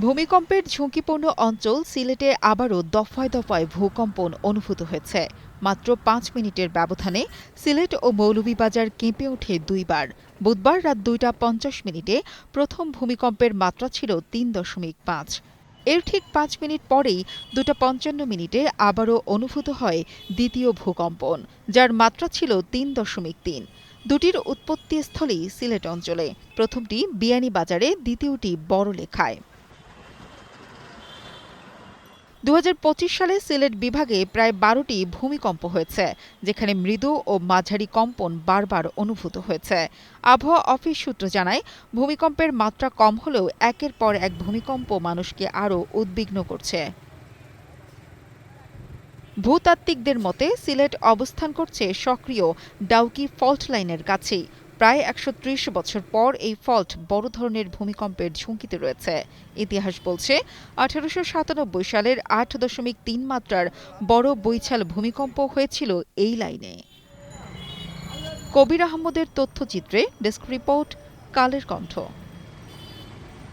ভূমিকম্পের ঝুঁকিপূর্ণ অঞ্চল সিলেটে আবারও দফায় দফায় ভূকম্পন অনুভূত হয়েছে। মাত্র ৫ মিনিটের ব্যবধানে সিলেট ও মৌলভীবাজার কেঁপে ওঠে দুইবার। বুধবার রাত ২টা ৫০ মিনিটে প্রথম ভূমিকম্পের মাত্রা ছিল ৩.৫। এর ঠিক ৫ মিনিট পরেই ২টা ৫৫ মিনিটে আবারও অনুভূত হয় দ্বিতীয় ভূকম্পন, যার মাত্রা ছিল ৩.৩। দুটির উৎপত্তিস্থলই সিলেট অঞ্চলে। প্রথমটি বিয়ানীবাজারে, দ্বিতীয়টি বড়লেখায়। ২০২৫ সালে সিলেট বিভাগে প্রায় ১২টি ভূমিকম্প হয়েছে, যেখানে মৃদু ও মাঝারি কম্পন বারবার অনুভূত হয়েছে। আবহাওয়া অফিস সূত্র জানায়, ভূমিকম্পের মাত্রা কম হলেও একের পর এক ভূমিকম্প মানুষকে আরও উদ্বিগ্ন করছে। ভূতাত্ত্বিকদের মতে সিলেট অবস্থান করছে সক্রিয় ডাউকি ফল্ট লাইনের কাছেই। প্রায় ১৩০ বছর পর এই ফল্ট বড় ধরনের ভূমিকম্পের ঝুঁকিতে রয়েছে। ইতিহাস বলছে ১৮৯৭ সালের ৮.৩ মাত্রার বড় বৈছাল ভূমিকম্প হয়েছিল এই লাইনে। কবির আহমদের তথ্যচিত্রে ডেস্ক রিপোর্ট, কালের কণ্ঠ।